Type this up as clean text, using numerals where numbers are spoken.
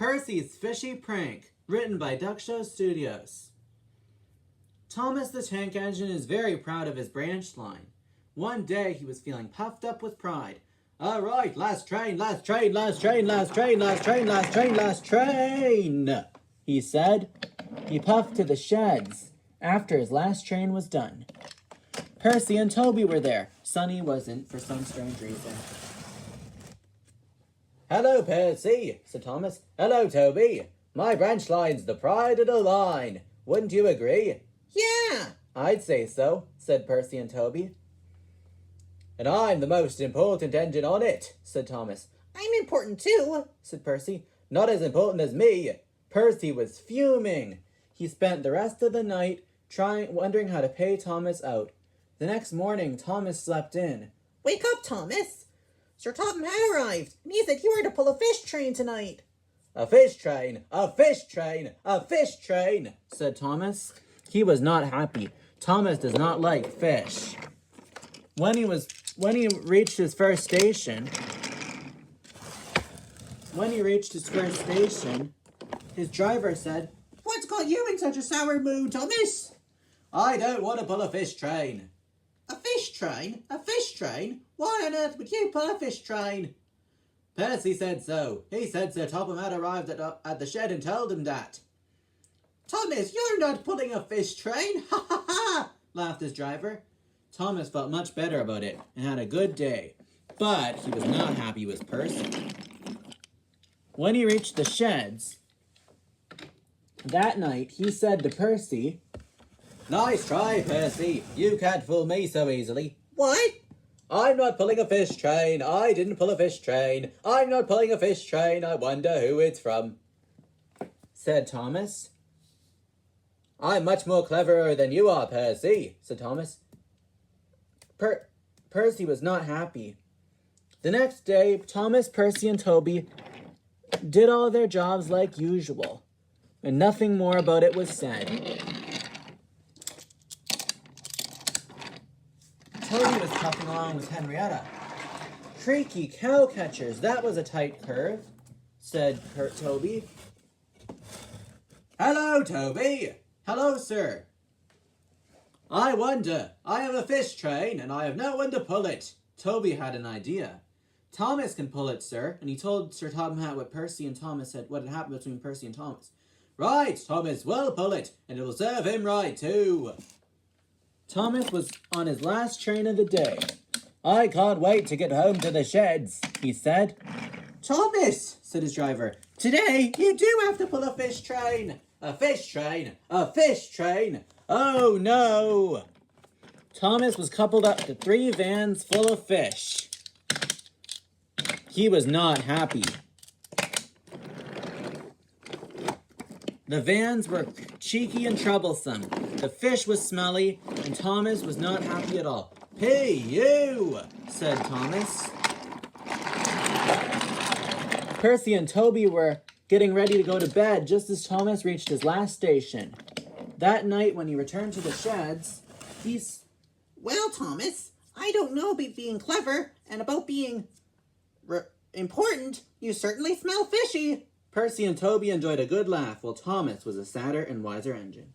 Percy's Fishy Prank, written by Duck Show Studios. Thomas the Tank Engine is very proud of his branch line. One day he was feeling puffed up with pride. All right, last train, last train, last train, last train, last train, last train, last train, he said. He puffed to the sheds after his last train was done. Percy and Toby were there. Sonny wasn't for some strange reason. Hello, Percy, said Thomas. Hello, Toby. My branch line's the pride of the line. Wouldn't you agree? Yeah, I'd say so, said Percy and Toby. And I'm the most important engine on it, said Thomas. I'm important too, said Percy. Not as important as me. Percy was fuming. He spent the rest of the night wondering how to pay Thomas out. The next morning, Thomas slept in. Wake up, Thomas. Sir Topham Hatt arrived, and he said you were to pull a fish train tonight. A fish train, a fish train, a fish train, said Thomas. He was not happy. Thomas does not like fish. When he reached his first station, his driver said, What's got you in such a sour mood, Thomas? I don't want to pull a fish train. A fish train? A fish train? Why on earth would you pull a fish train? Percy said so. He said Sir Topham had arrived at the shed and told him that. Thomas, you're not pulling a fish train. Ha ha ha, laughed his driver. Thomas felt much better about it and had a good day. But he was not happy with Percy. When he reached the sheds that night, he said to Percy, Nice try, Percy. You can't fool me so easily. What? I'm not pulling a fish train. I didn't pull a fish train. I'm not pulling a fish train. I wonder who it's from, said Thomas. I'm much more cleverer than you are, Percy, said Thomas. Percy was not happy. The next day, Thomas, Percy, and Toby did all their jobs like usual, and nothing more about it was said. Toby was puffing along with Henrietta. Creaky cow catchers, that was a tight curve, said Toby. Hello, Toby. Hello, sir. I wonder. I have a fish train, and I have no one to pull it. Toby had an idea. Thomas can pull it, sir, and he told Sir Topham Hatt what Percy and Thomas said, what had happened between Percy and Thomas. Right, Thomas will pull it, and it will serve him right, too. Thomas was on his last train of the day. I can't wait to get home to the sheds, he said. Thomas, said his driver, today you do have to pull a fish train. A fish train, a fish train. Oh, no. Thomas was coupled up to 3 vans full of fish. He was not happy. The vans were cheeky and troublesome. The fish was smelly, and Thomas was not happy at all. Hey, you, said Thomas. Percy and Toby were getting ready to go to bed just as Thomas reached his last station. That night, when he returned to the sheds, Well, Thomas, I don't know about being clever and about being important. You certainly smell fishy. Percy and Toby enjoyed a good laugh, while Thomas was a sadder and wiser engine.